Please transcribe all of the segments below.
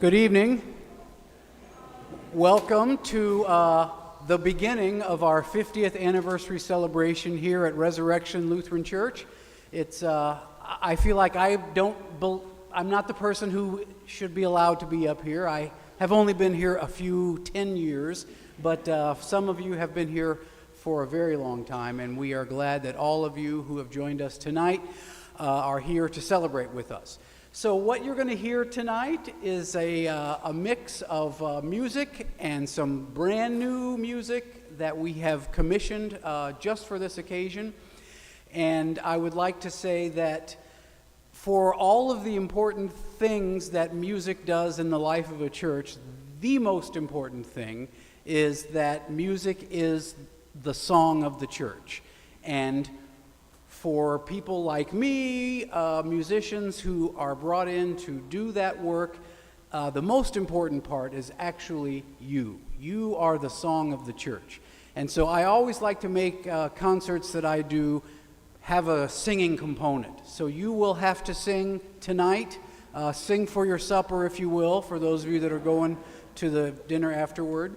Good evening. Welcome to the beginning of our 50th anniversary celebration here at Resurrection Lutheran Church. I feel like I'm not the person who should be allowed to be up here. I have only been here 10 years, but some of you have been here for a very long time, and we are glad that all of you who have joined us tonight are here to celebrate with us. So what you're going to hear tonight is a mix of music and some brand new music that we have commissioned just for this occasion. And I would like to say that for all of the important things that music does in the life of a church, the most important thing is that music is the song of the church. And for people like me, musicians who are brought in to do that work, the most important part is actually you. You are the song of the church. And so I always like to make concerts that I do have a singing component. So you will have to sing tonight. Sing for your supper, if you will, for those of you that are going to the dinner afterward.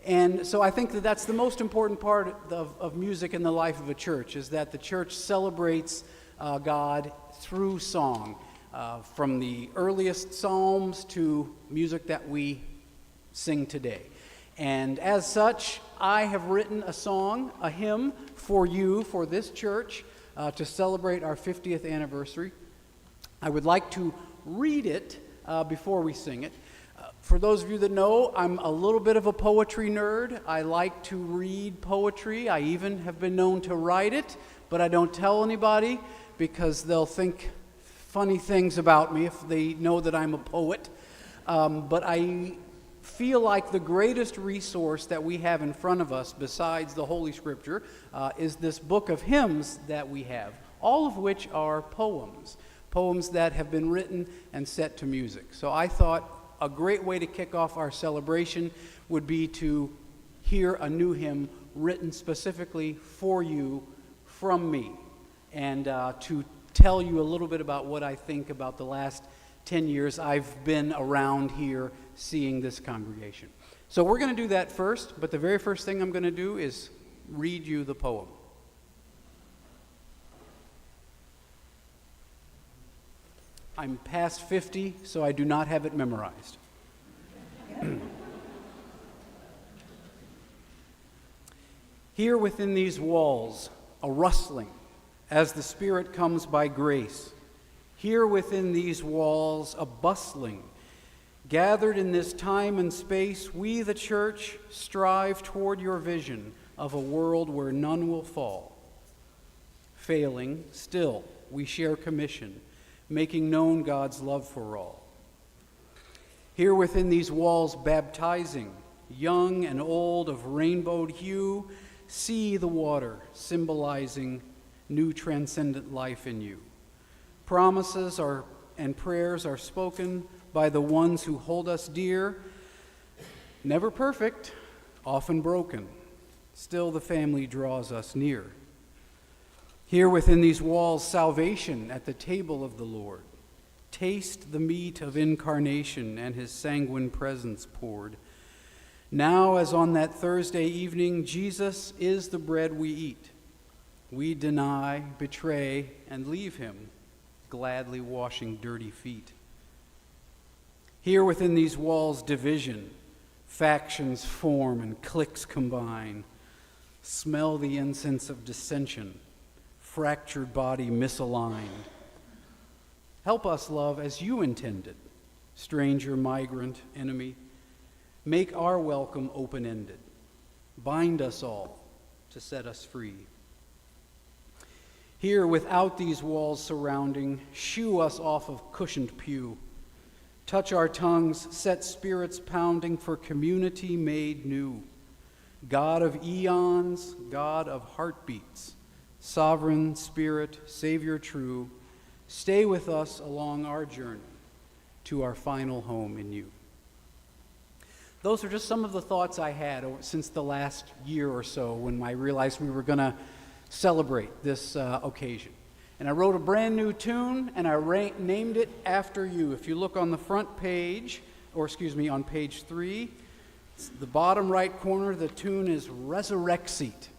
And so I think that that's the most important part of music in the life of a church, is that the church celebrates God through song, from the earliest psalms to music that we sing today. And as such, I have written a song, a hymn for you, for this church, to celebrate our 50th anniversary. I would like to read it before we sing it. For those of you that know, I'm a little bit of a poetry nerd. I like to read poetry. I even have been known to write it, but I don't tell anybody because they'll think funny things about me if they know that I'm a poet. But I feel like the greatest resource that we have in front of us, besides the Holy Scripture, is this book of hymns that we have, all of which are poems that have been written and set to music. So I thought a great way to kick off our celebration would be to hear a new hymn written specifically for you from me, and to tell you a little bit about what I think about the last 10 years I've been around here seeing this congregation. So we're going to do that first, but the very first thing I'm going to do is read you the poem. I'm past 50, so I do not have it memorized. Here within these walls, a rustling, as the Spirit comes by grace. Here within these walls, a bustling. Gathered in this time and space, we, the church, strive toward your vision of a world where none will fall. Failing, still, we share commission, making known God's love for all. Here within these walls baptizing, young and old of rainbowed hue, see the water symbolizing new transcendent life in you. Promises and prayers are spoken by the ones who hold us dear, never perfect, often broken, still the family draws us near. Here within these walls, salvation at the table of the Lord. Taste the meat of incarnation and his sanguine presence poured. Now, as on that Thursday evening, Jesus is the bread we eat. We deny, betray, and leave him, gladly washing dirty feet. Here within these walls, division, factions form and cliques combine. Smell the incense of dissension, fractured body misaligned. Help us love as you intended, stranger, migrant, enemy. Make our welcome open-ended. Bind us all to set us free. Here, without these walls surrounding, shoo us off of cushioned pew. Touch our tongues, set spirits pounding for community made new. God of eons, God of heartbeats, sovereign Spirit, Savior true, stay with us along our journey to our final home in you. Those are just some of the thoughts I had since the last year or so when I realized we were going to celebrate this occasion. And I wrote a brand new tune, and I named it after you. If you look on the front page, on page 3, the bottom right corner, the tune is Resurrexit.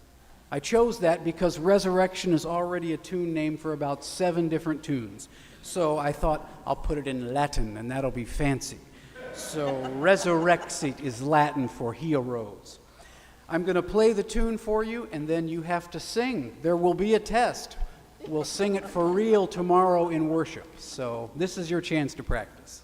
I chose that because resurrection is already a tune name for about 7 different tunes. So I thought I'll put it in Latin, and that'll be fancy. So Resurrexit is Latin for he arose. I'm going to play the tune for you, and then you have to sing. There will be a test. We'll sing it for real tomorrow in worship. So this is your chance to practice.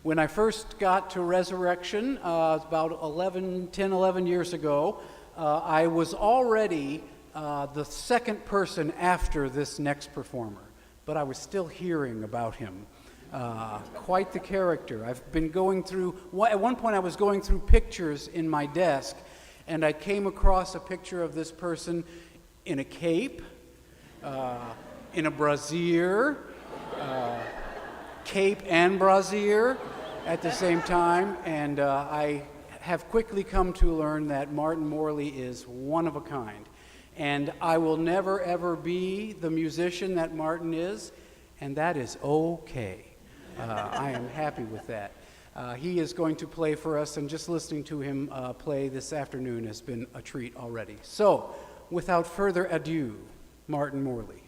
When I first got to Resurrection, about 10, 11 years ago, I was already the second person after this next performer, but I was still hearing about him. Quite the character. I've been going through, at one point I was going through pictures in my desk, and I came across a picture of this person in a cape, in a brassiere, cape and brassiere at the same time, and I have quickly come to learn that Martin Morley is one of a kind. And I will never ever be the musician that Martin is, and that is okay. I am happy with that. He is going to play for us, and just listening to him play this afternoon has been a treat already. So, without further ado, Martin Morley.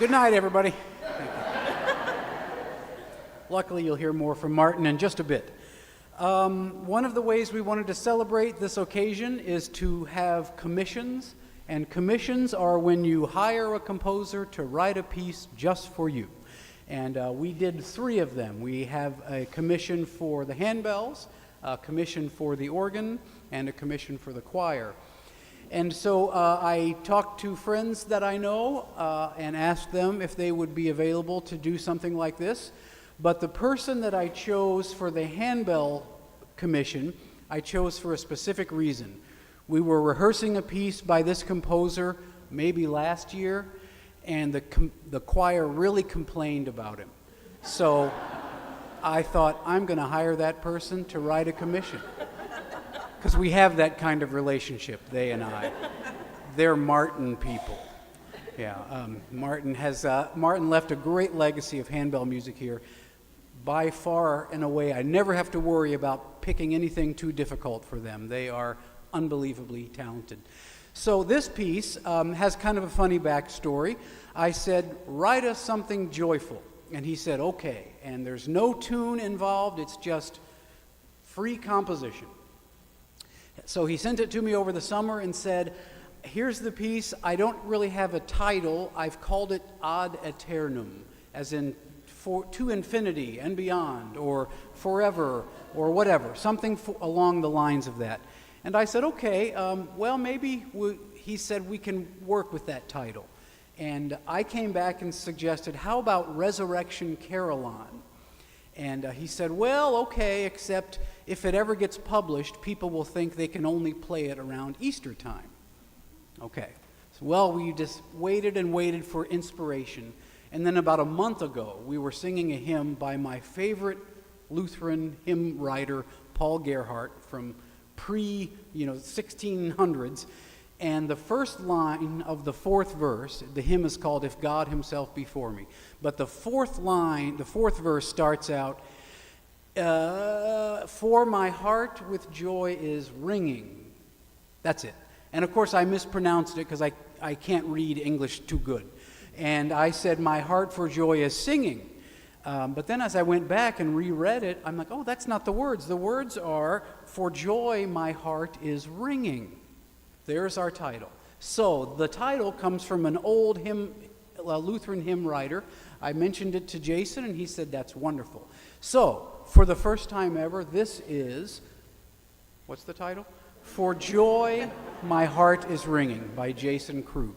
Good night, everybody. Luckily, you'll hear more from Martin in just a bit. One of the ways we wanted to celebrate this occasion is to have commissions, and commissions are when you hire a composer to write a piece just for you. And we did 3 of them. We have a commission for the handbells, a commission for the organ, and a commission for the choir. And so I talked to friends that I know and asked them if they would be available to do something like this. But the person that I chose for the handbell commission, I chose for a specific reason. We were rehearsing a piece by this composer maybe last year, and the choir really complained about him. So I thought, I'm going to hire that person to write a commission. Because we have that kind of relationship, they and I. They're Martin people. Yeah, Martin left a great legacy of handbell music here. By far, in a way, I never have to worry about picking anything too difficult for them. They are unbelievably talented. So this piece has kind of a funny backstory. I said, write us something joyful. And he said, okay. And there's no tune involved. It's just free composition. So he sent it to me over the summer and said, here's the piece. I don't really have a title. I've called it Ad Eternum, as in to infinity and beyond, or forever, or whatever, something along the lines of that. And I said, okay, well, maybe, he said, we can work with that title. And I came back and suggested, how about Resurrection Carillon? And he said, well, okay, except if it ever gets published, people will think they can only play it around Easter time. Okay. So, well, we just waited and waited for inspiration. And then about a month ago, we were singing a hymn by my favorite Lutheran hymn writer, Paul Gerhardt, from pre-1600s. And the first line of the 4th verse, the hymn is called If God Himself Be For Me. But the 4th verse starts out, for my heart with joy is ringing. That's it. And of course I mispronounced it because I can't read English too good. And I said my heart for joy is singing. But then as I went back and reread it, I'm like, oh, that's not the words. The words are, for joy my heart is ringing. There's our title. So the title comes from an old Lutheran hymn writer. I mentioned it to Jason, and he said, that's wonderful. So, for the first time ever, this is, what's the title? For Joy My Heart is Ringing by Jason Krug.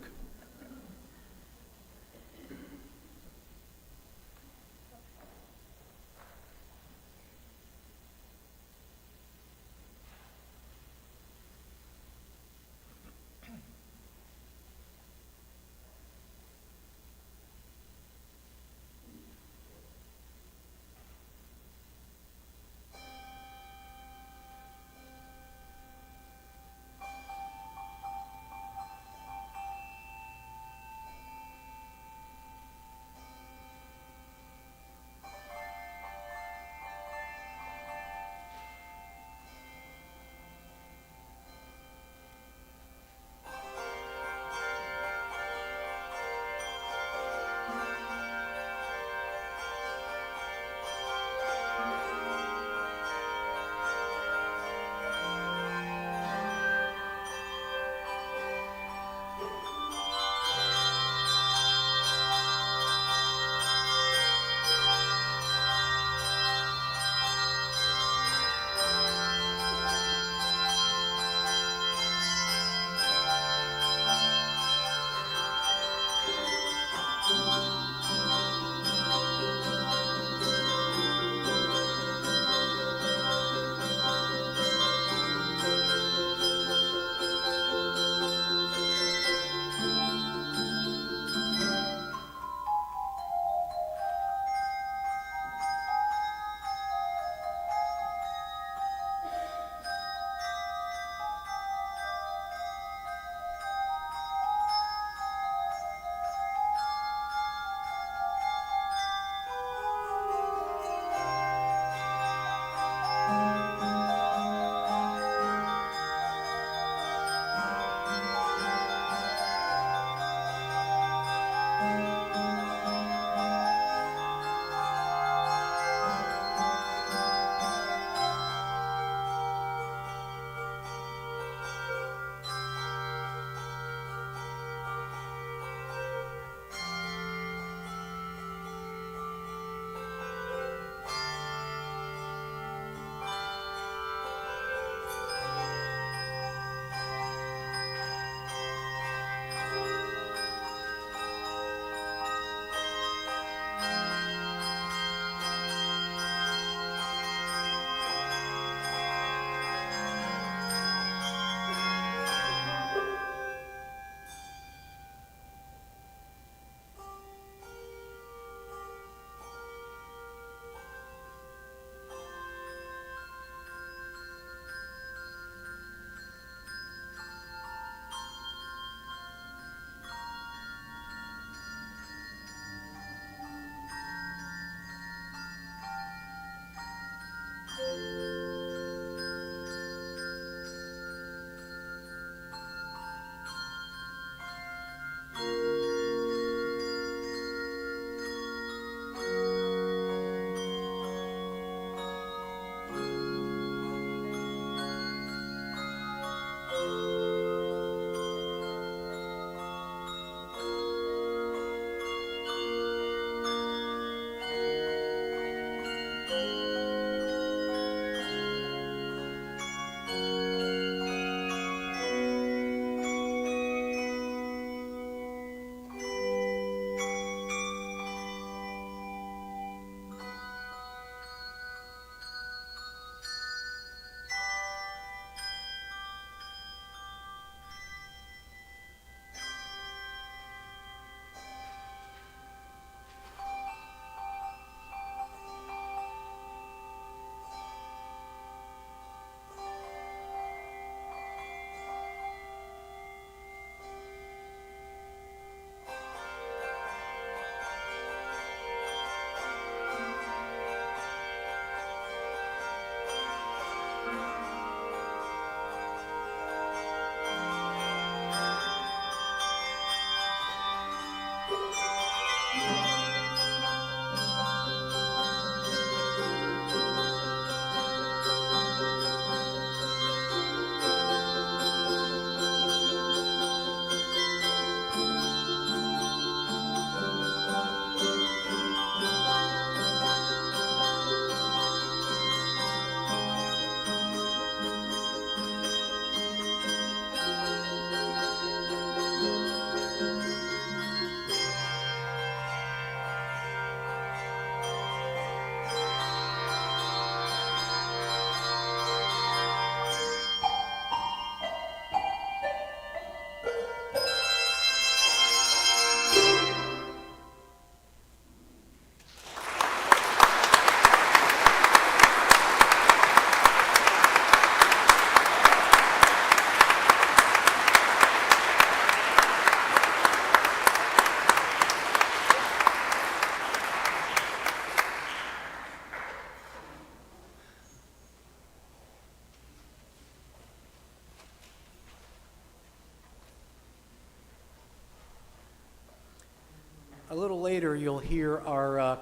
A little later, you'll hear our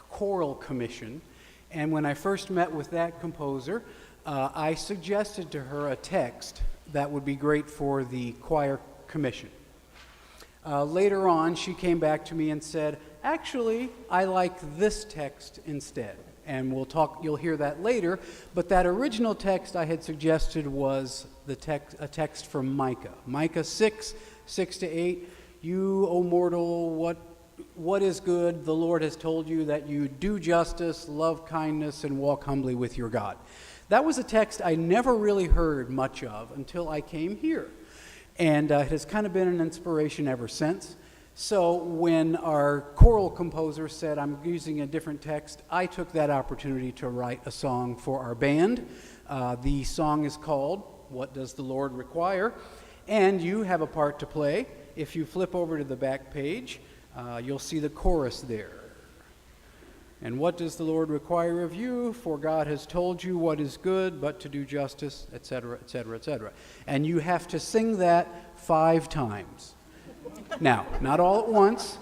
choral commission. And when I first met with that composer, I suggested to her a text that would be great for the choir commission. Later on, she came back to me and said, actually, I like this text instead. And you'll hear that later, but that original text I had suggested was a text from Micah. Micah 6:6-8, you, O mortal, what is good? The Lord has told you that you do justice, love kindness, and walk humbly with your God. That was a text I never really heard much of until I came here. And it has kind of been an inspiration ever since. So when our choral composer said, I'm using a different text, I took that opportunity to write a song for our band. The song is called, What Does the Lord Require? And you have a part to play. If you flip over to the back page, you'll see the chorus there. And what does the Lord require of you? For God has told you what is good, but to do justice, etc., etc., etc. And you have to sing that 5 times. Now, not all at once,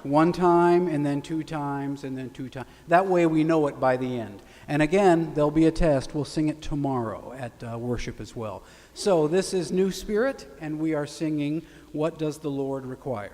1 time, and then 2 times, and then 2 times. That way we know it by the end. And again, there'll be a test. We'll sing it tomorrow at worship as well. So this is New Spirit, and we are singing, What Does the Lord Require?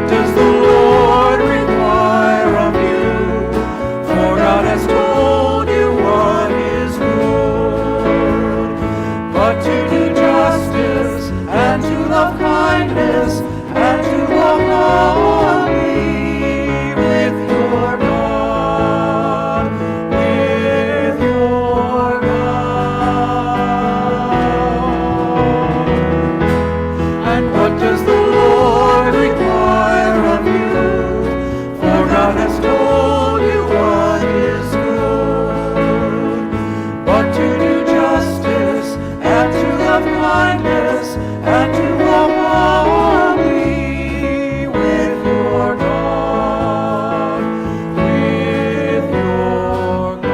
does the Lord require of you? For God has told you what is good, but to do justice and to love kindness and to walk humbly with your God, with your God. And what does the Lord require of you? For God has told you what is good, but to do justice and to love kindness and to walk humbly with your God, with your God.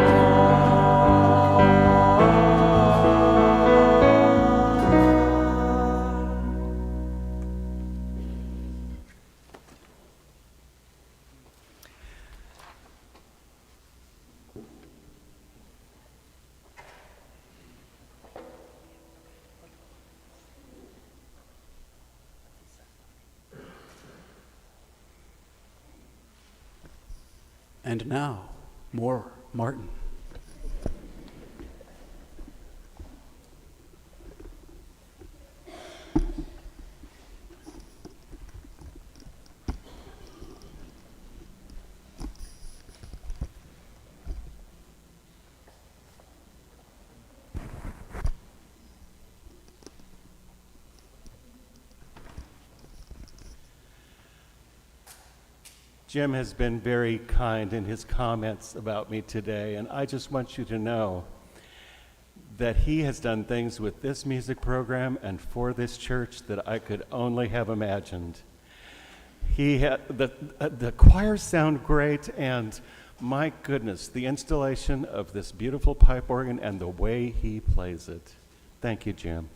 And now, more Martin. Jim has been very kind in his comments about me today, and I just want you to know that he has done things with this music program and for this church that I could only have imagined. The choirs sound great, and my goodness, the installation of this beautiful pipe organ and the way he plays it. Thank you, Jim.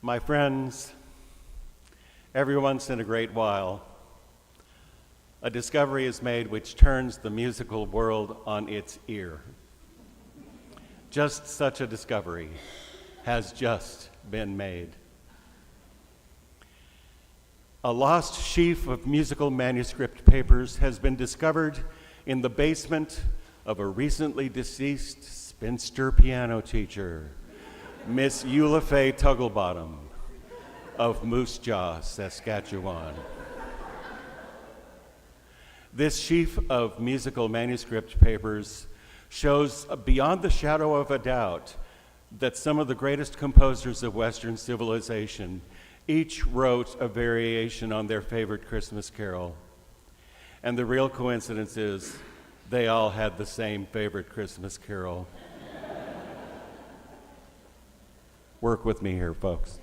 My friends, every once in a great while, a discovery is made which turns the musical world on its ear. Just such a discovery has just been made. A lost sheaf of musical manuscript papers has been discovered in the basement of a recently deceased spinster piano teacher, Miss Eula Faye Tugglebottom of Moose Jaw, Saskatchewan. This sheaf of musical manuscript papers shows beyond the shadow of a doubt that some of the greatest composers of Western civilization each wrote a variation on their favorite Christmas carol. And the real coincidence is they all had the same favorite Christmas carol. Work with me here, folks.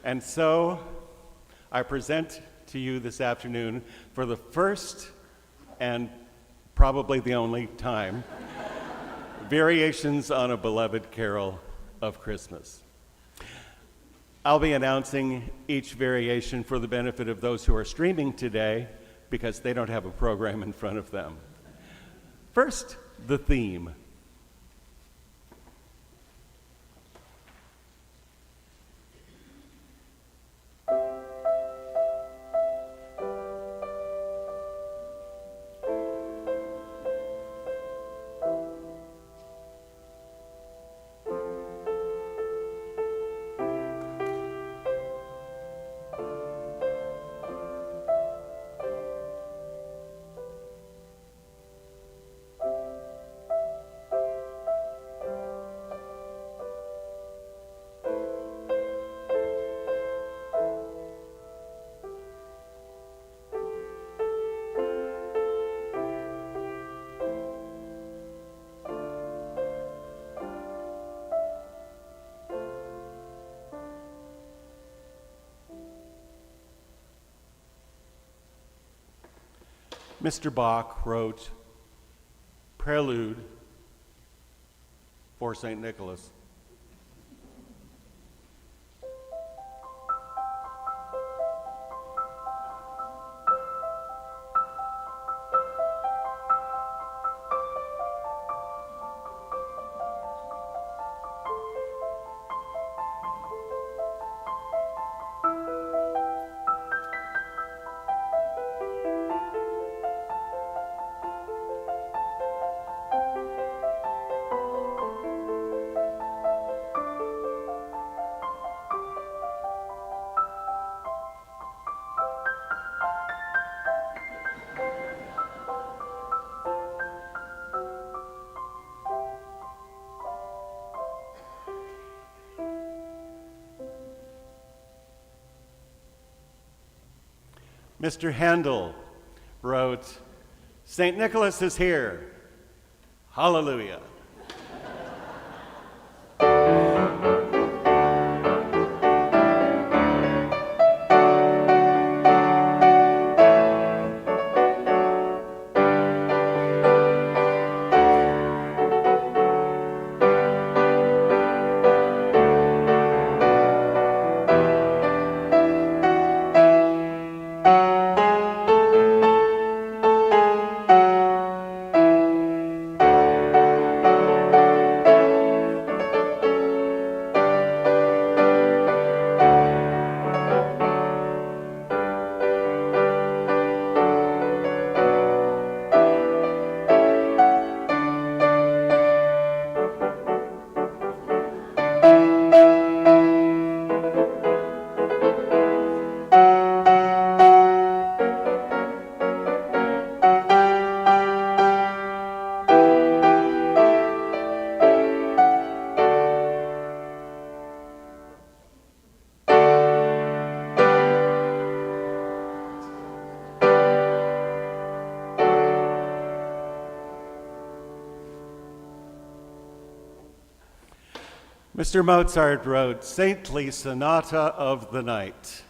And so I present to you this afternoon for the first and probably the only time, variations on a beloved carol of Christmas. I'll be announcing each variation for the benefit of those who are streaming today because they don't have a program in front of them. First, the theme. Mr. Bach wrote Prelude for St. Nicholas. Mr. Handel wrote, "St. Nicholas is here. Hallelujah." Mr. Mozart wrote, "Saintly Sonata of the Night."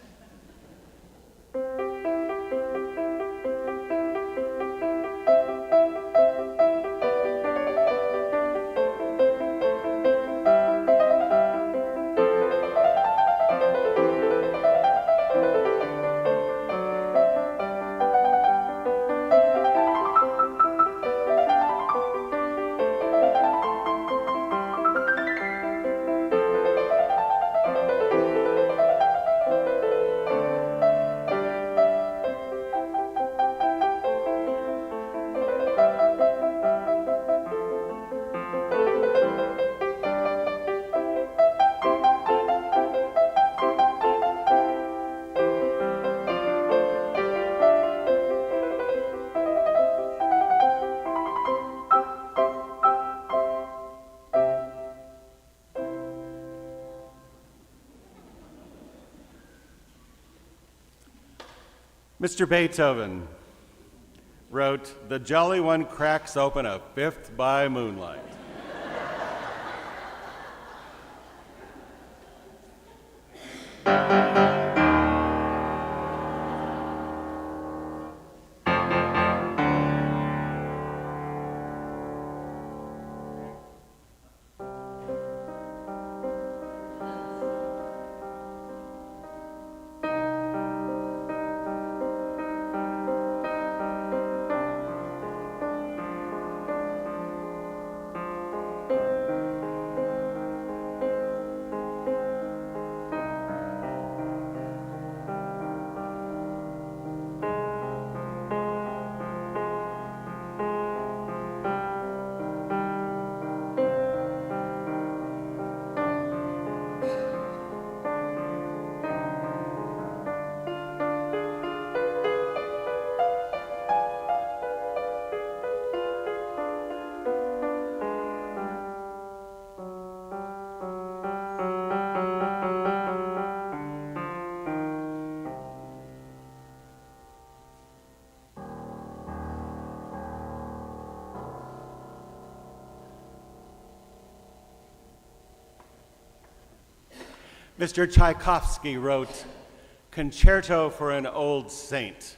Mr. Beethoven wrote, "The Jolly One cracks open a fifth by moonlight." Mr. Tchaikovsky wrote, "Concerto for an Old Saint."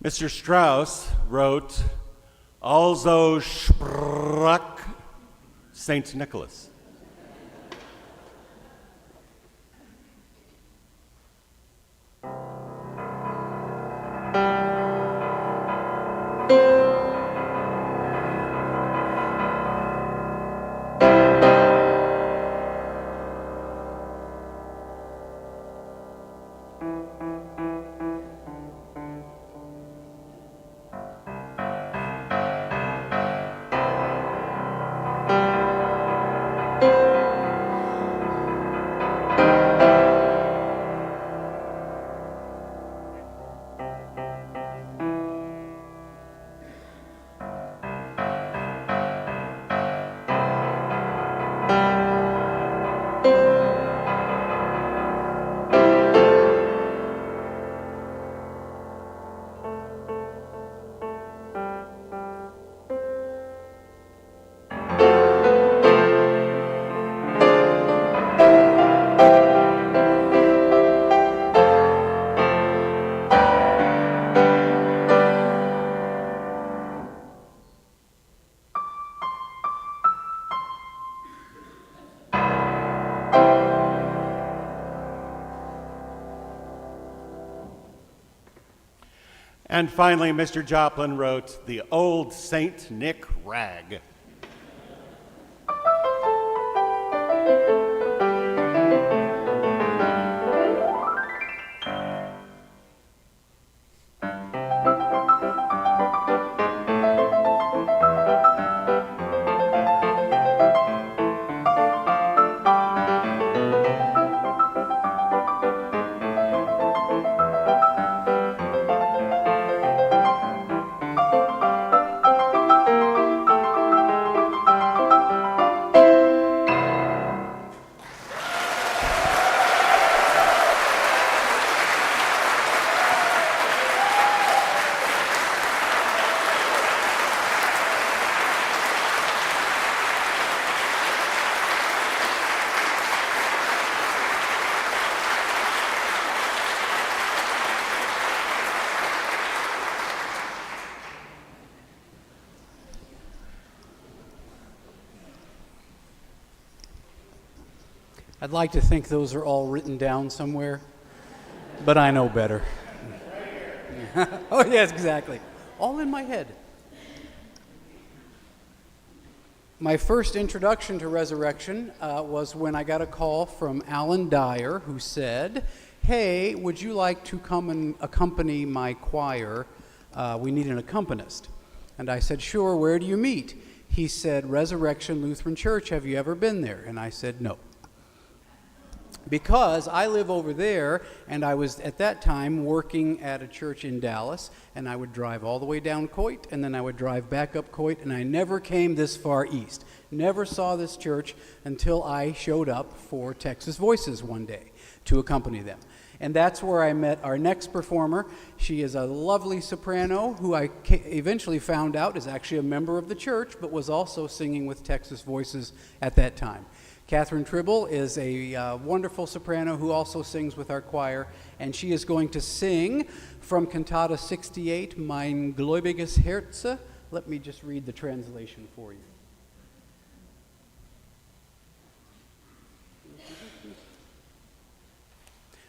Mr. Strauss wrote, Also sprach St. Nicholas. And finally, Mr. Joplin wrote the Old Saint Nick Rag. I'd like to think those are all written down somewhere, but I know better. Oh, yes, exactly. All in my head. My first introduction to Resurrection was when I got a call from Alan Dyer, who said, "Hey, would you like to come and accompany my choir? We need an accompanist." And I said, "Sure, where do you meet?" He said, "Resurrection Lutheran Church, have you ever been there?" And I said, "No." Because I live over there, and I was at that time working at a church in Dallas, and I would drive all the way down Coit, and then I would drive back up Coit, and I never came this far east. Never saw this church until I showed up for Texas Voices one day to accompany them. And that's where I met our next performer. She is a lovely soprano who I eventually found out is actually a member of the church, but was also singing with Texas Voices at that time. Catherine Tribble is a wonderful soprano who also sings with our choir, and she is going to sing from Cantata 68, Mein gläubiges Herz. Let me just read the translation for you.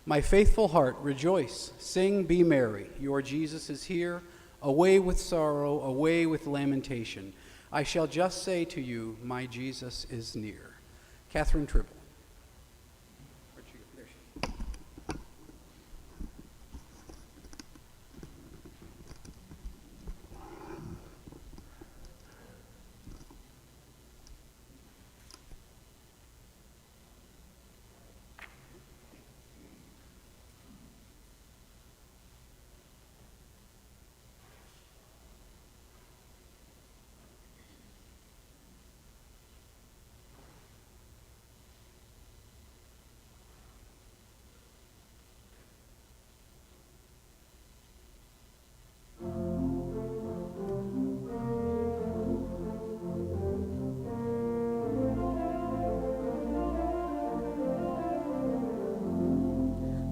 My faithful heart, rejoice, sing, be merry. Your Jesus is here. Away with sorrow, away with lamentation. I shall just say to you, my Jesus is near. Catherine Tribble. There she is.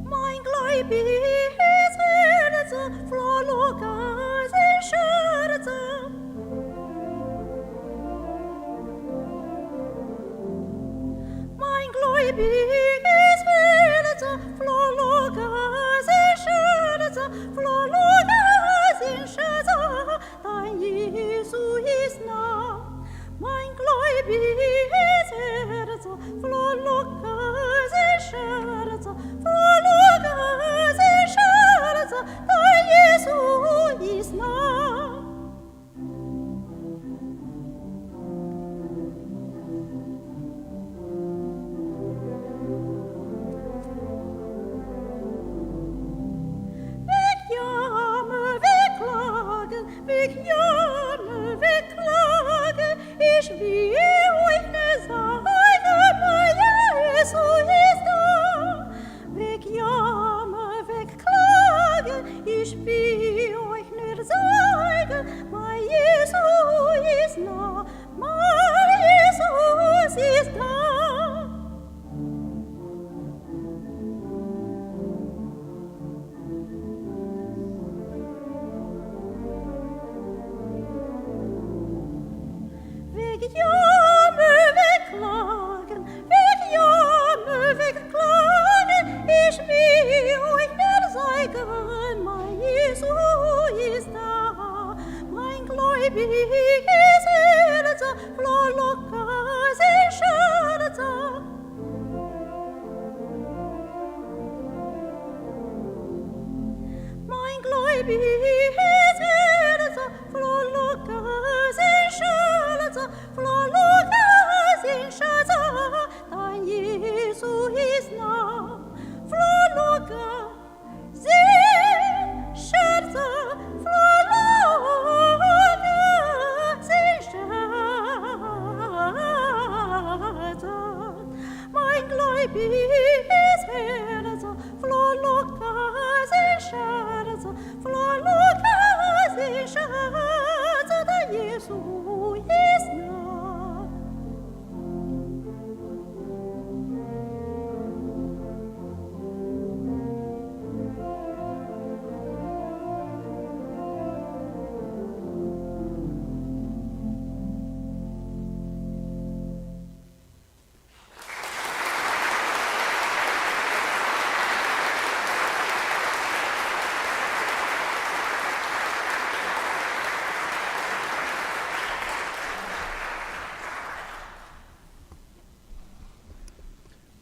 Mein gläubiges Herz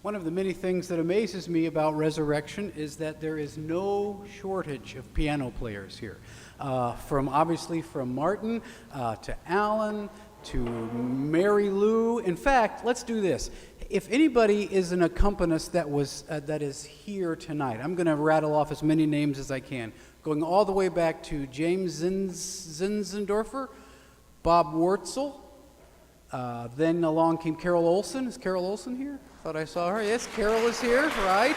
One of the many things that amazes me about Resurrection is that there is no shortage of piano players here. Obviously from Martin to Alan to Mary Lou. In fact, let's do this. If anybody is an accompanist that is here tonight, I'm going to rattle off as many names as I can, going all the way back to James Zinzendorfer, Bob Wurtzel. Then along came Carol Olson. Is Carol Olson here? Thought I saw her. Yes, Carol is here, right?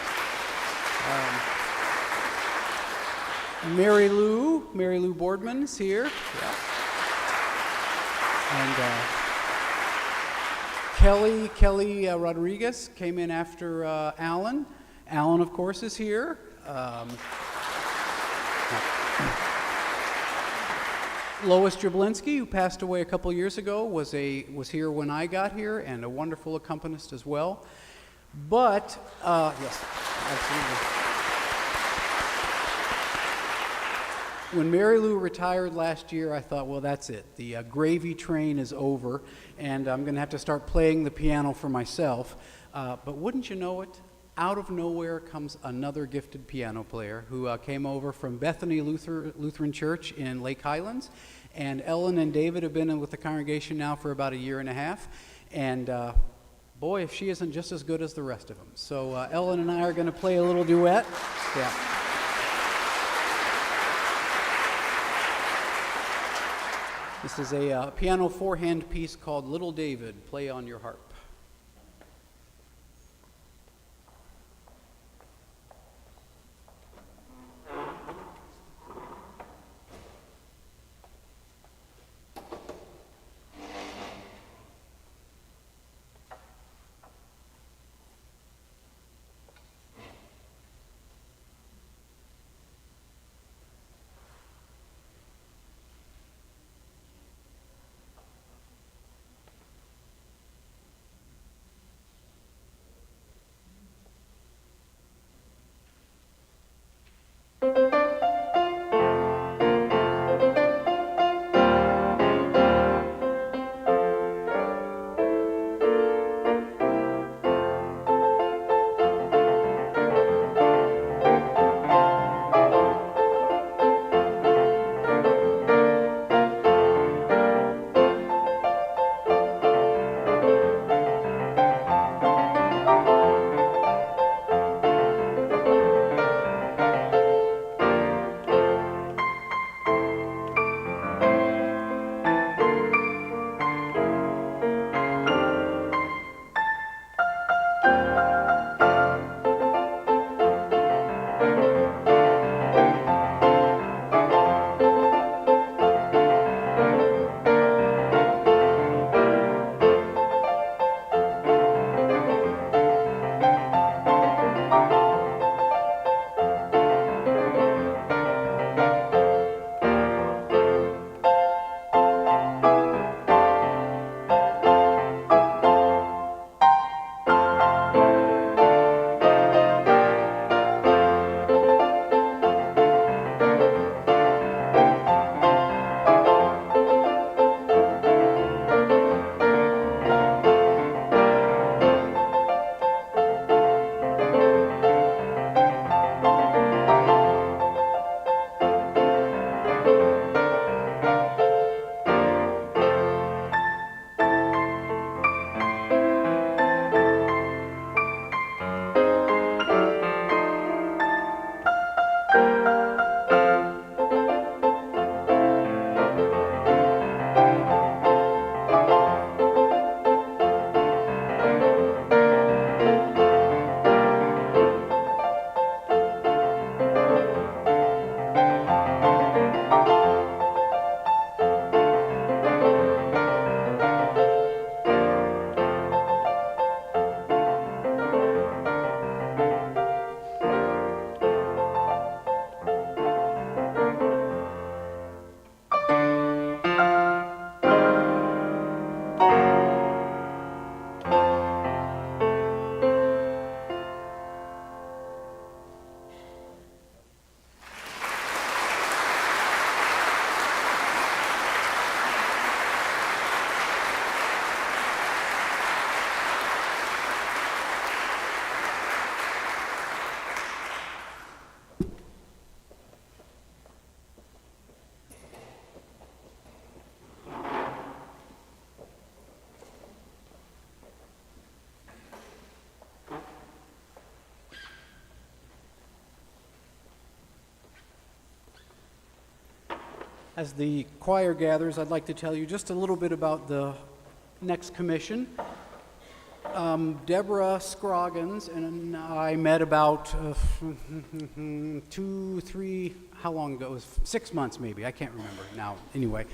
Mary Lou Boardman is here. Yeah. And Kelly Rodriguez came in after Alan. Alan, of course, is here. Lois Jablinski, who passed away a couple years ago, was here when I got here, and a wonderful accompanist as well. But yes, absolutely. When Mary Lou retired last year, I thought, well, that's it. The gravy train is over, and I'm going to have to start playing the piano for myself. But wouldn't you know it? Out of nowhere comes another gifted piano player who came over from Bethany Lutheran Church in Lake Highlands. And Ellen and David have been with the congregation now for about a year and a half. And boy, if she isn't just as good as the rest of them. So Ellen and I are going to play a little duet. Yeah. This is a piano four-hand piece called Little David, Play on Your Harp. As the choir gathers, I'd like to tell you just a little bit about the next commission. Deborah Scroggins and I met about 2, 3, how long ago? It was 6 months maybe, I can't remember now, anyway.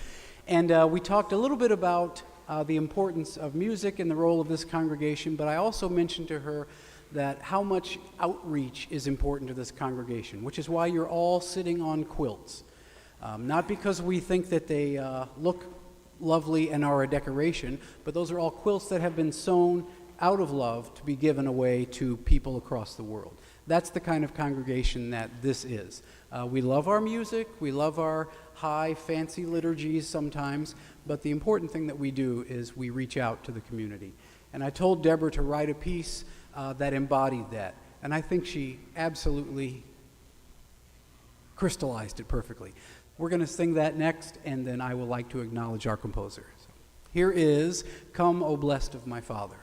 And we talked a little bit about the importance of music and the role of this congregation, but I also mentioned to her that how much outreach is important to this congregation, which is why you're all sitting on quilts. Not because we think that they look lovely and are a decoration, but those are all quilts that have been sewn out of love to be given away to people across the world. That's the kind of congregation that this is. We love our music, we love our high, fancy liturgies sometimes, but the important thing that we do is we reach out to the community. And I told Deborah to write a piece that embodied that, and I think she absolutely crystallized it perfectly. We're going to sing that next, and then I would like to acknowledge our composer. So, here is Come, O Blessed of My Father.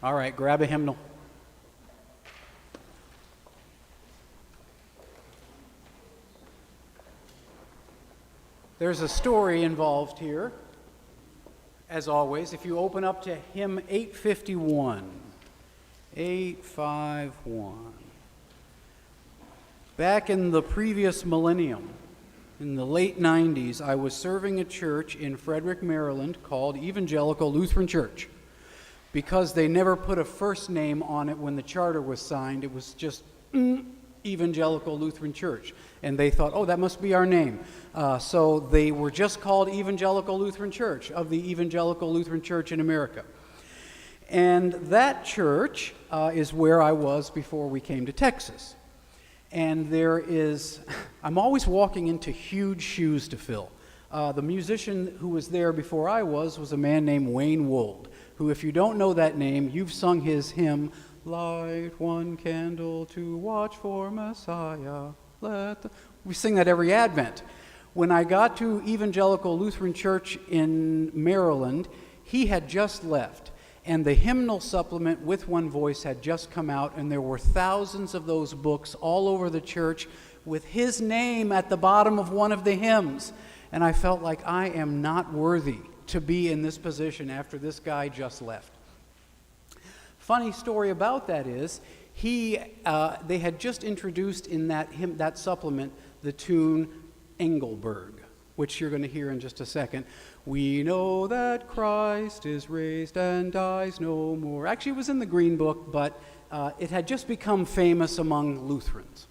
All right, grab a hymnal. There's a story involved here, as always. If you open up to hymn 851, 851. Back in the previous millennium, in the late 90s, I was serving a church in Frederick, Maryland called Evangelical Lutheran Church. Because they never put a first name on it when the charter was signed, it was just Evangelical Lutheran Church. And they thought, oh, that must be our name. So they were just called Evangelical Lutheran Church, of the Evangelical Lutheran Church in America. And that church is where I was before we came to Texas. And I'm always walking into huge shoes to fill. The musician who was there before I was a man named Wayne Wold, who, if you don't know that name, you've sung his hymn, Light one candle to watch for Messiah. We sing that every Advent. When I got to Evangelical Lutheran Church in Maryland, he had just left, and the hymnal supplement with one voice had just come out, and there were thousands of those books all over the church with his name at the bottom of one of the hymns. And I felt like I am not worthy to be in this position after this guy just left. Funny story about that is, they had just introduced in that supplement the tune Engelberg, which you're going to hear in just a second. We know that Christ is raised and dies no more. Actually, it was in the Green Book, but it had just become famous among Lutherans.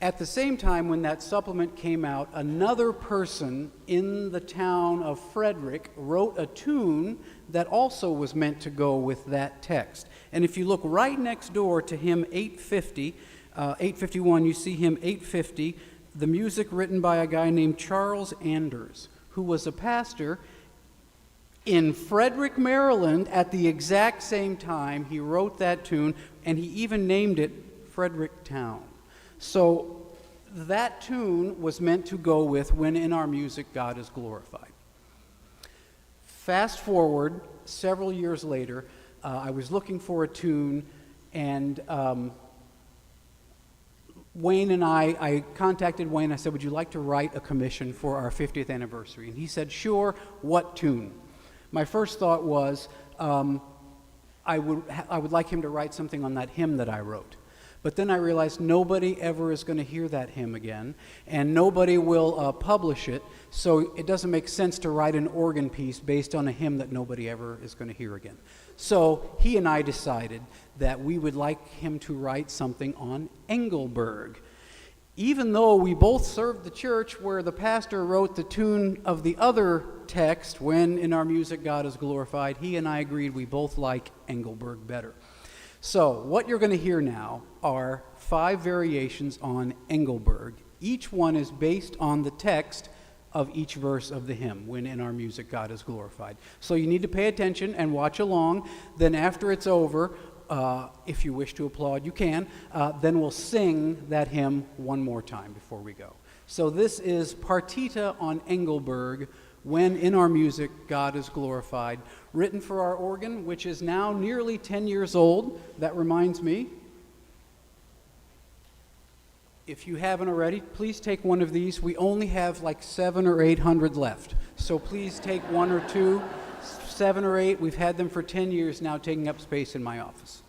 At the same time, when that supplement came out, another person in the town of Frederick wrote a tune that also was meant to go with that text. And if you look right next door to hymn 851, you see hymn 850, the music written by a guy named Charles Anders, who was a pastor in Frederick, Maryland at the exact same time. He wrote that tune, and he even named it Fredericktown. So that tune was meant to go with When in Our Music God is Glorified. Fast forward several years later, I was looking for a tune, and Wayne and I contacted Wayne. I said, would you like to write a commission for our 50th anniversary? And he said, sure. What tune? My first thought was I would like him to write something on that hymn that I wrote. But then I realized nobody ever is going to hear that hymn again, and nobody will publish it, so it doesn't make sense to write an organ piece based on a hymn that nobody ever is going to hear again. So he and I decided that we would like him to write something on Engelberg. Even though we both served the church where the pastor wrote the tune of the other text, When in Our Music God is Glorified, he and I agreed we both like Engelberg better. So what you're going to hear now are 5 variations on Engelberg. Each one is based on the text of each verse of the hymn, When in Our Music God is Glorified. So you need to pay attention and watch along. Then after it's over, if you wish to applaud, you can. Then we'll sing that hymn one more time before we go. So this is Partita on Engelberg, When in Our Music God is Glorified, written for our organ, which is now nearly 10 years old. That reminds me, if you haven't already, please take one of these. We only have like 700 or 800 left. So please take 1 or 2, 7 or 8. We've had them for 10 years now, taking up space in my office.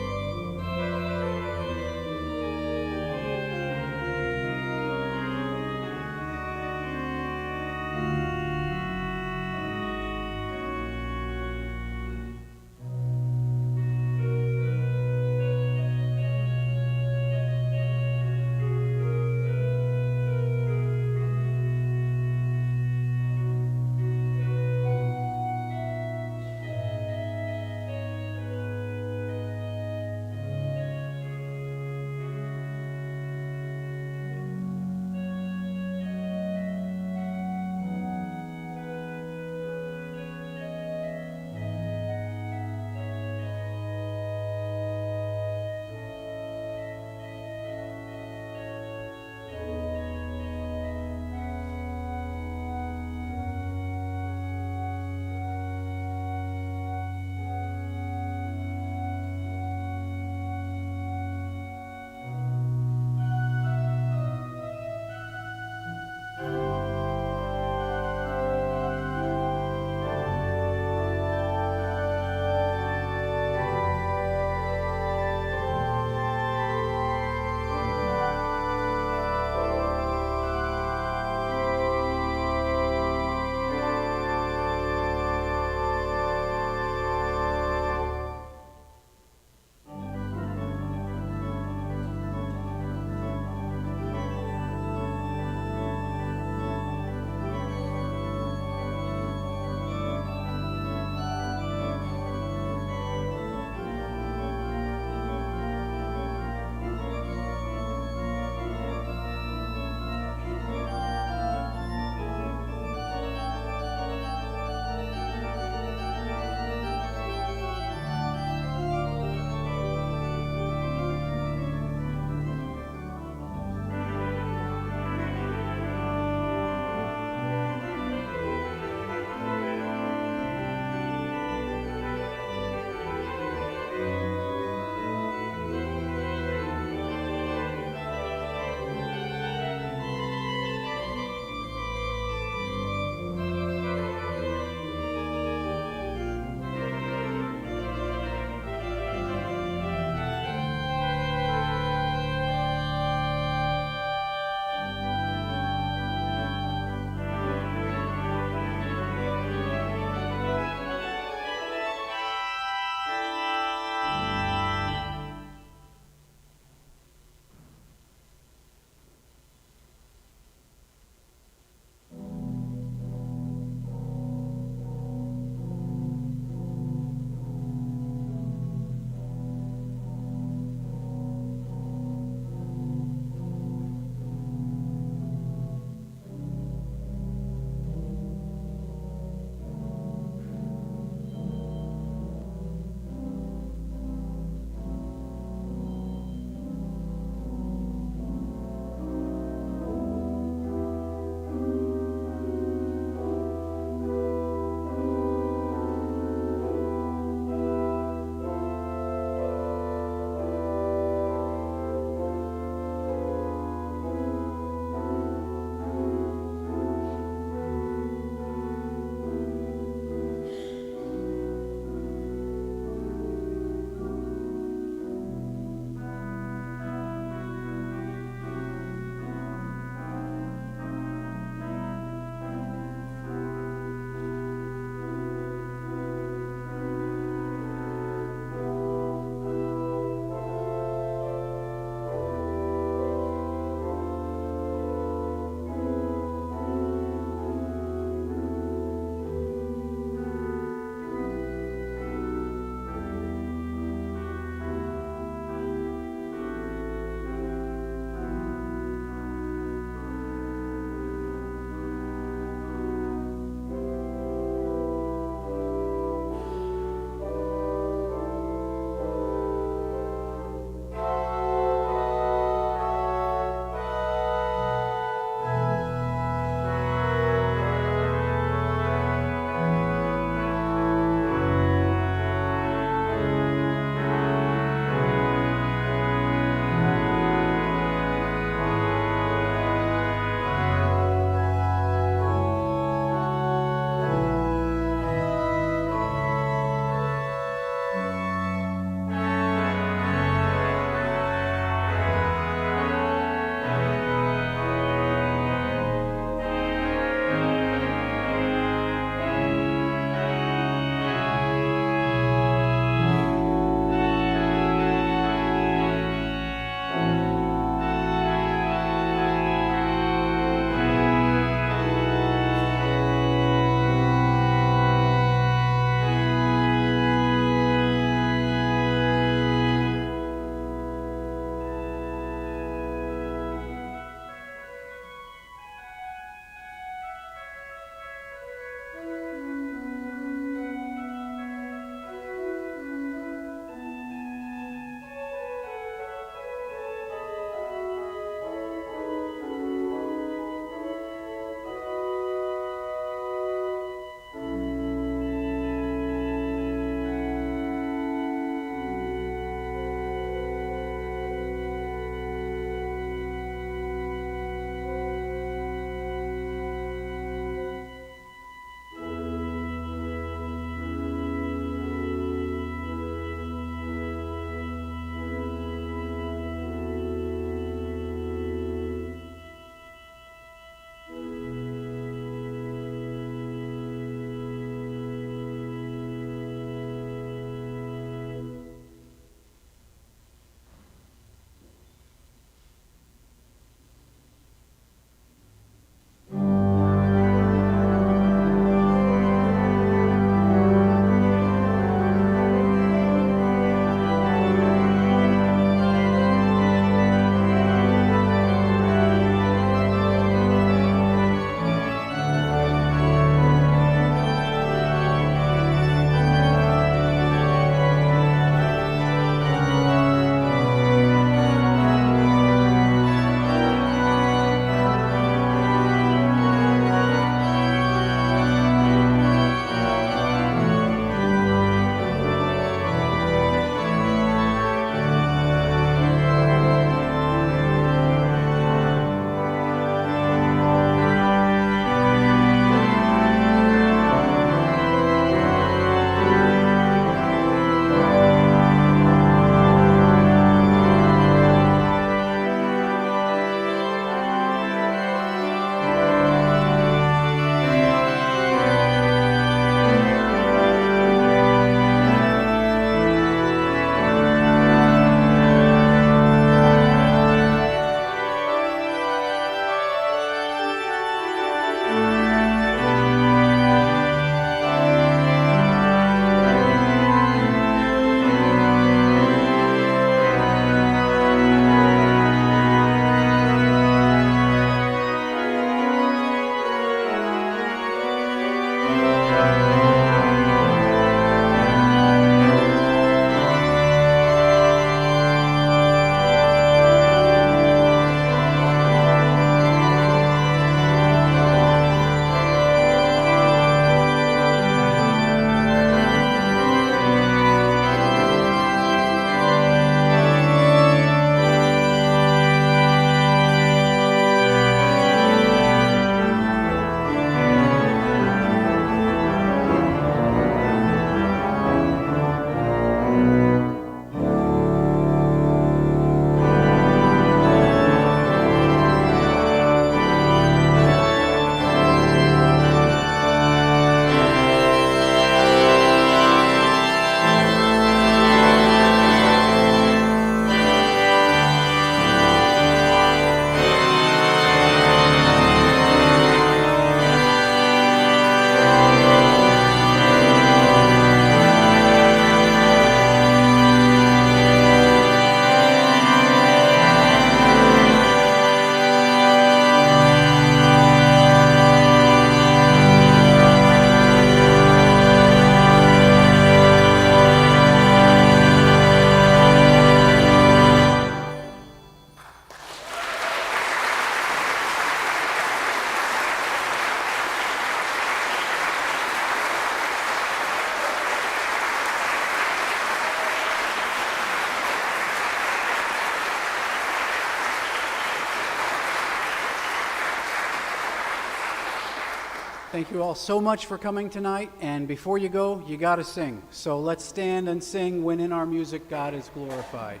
Thank you all so much for coming tonight. And before you go, you got to sing. So let's stand and sing "When in Our Music God is Glorified."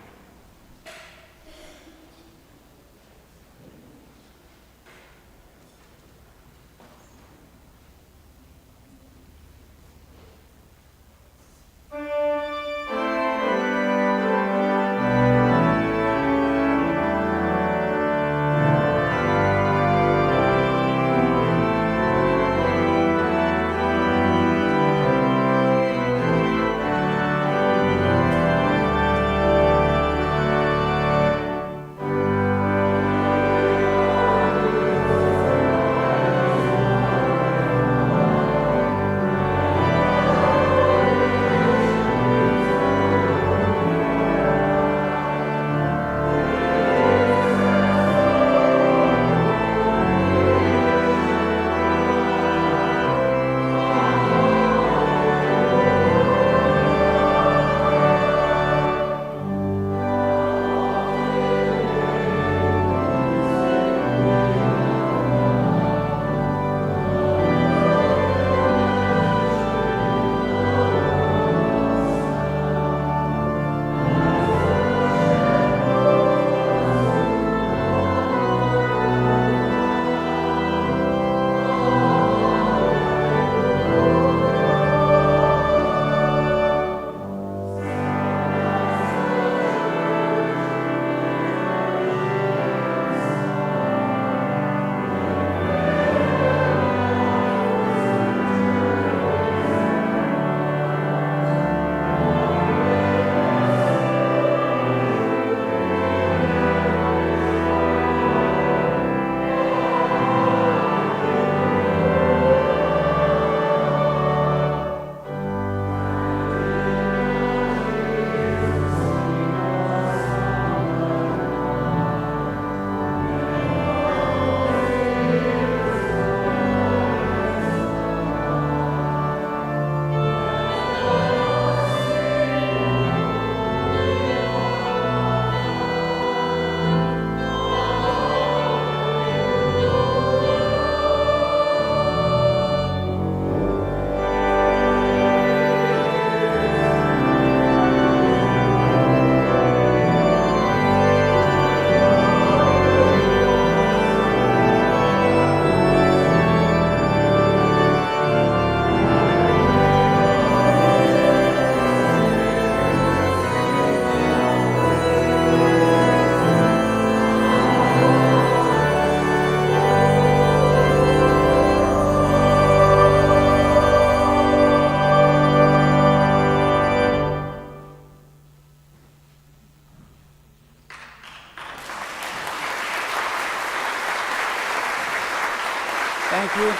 Thank you.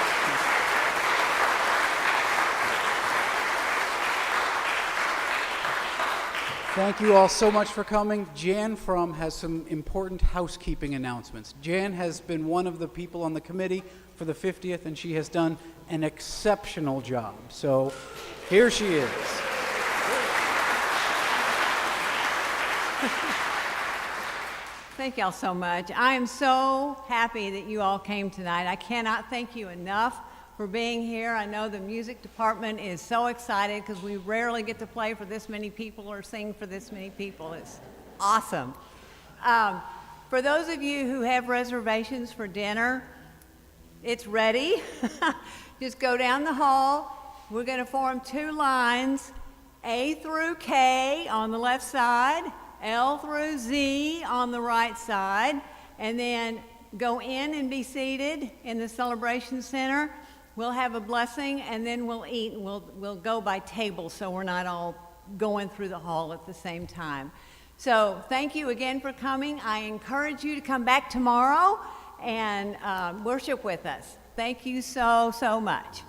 Thank you all so much for coming. Jan Frum has some important housekeeping announcements. Jan has been one of the people on the committee for the 50th, and she has done an exceptional job. So here she is. Thank y'all so much. I am so happy that you all came tonight. I cannot thank you enough for being here. I know the music department is so excited because we rarely get to play for this many people or sing for this many people. It's awesome. For those of you who have reservations for dinner, it's ready. Just go down the hall. We're going to form two lines, A through K on the left side, L through Z on the right side, and then go in and be seated in the Celebration Center. We'll have a blessing, and then we'll eat, and we'll go by table so we're not all going through the hall at the same time. So thank you again for coming. I encourage you to come back tomorrow and worship with us. Thank you so, so much.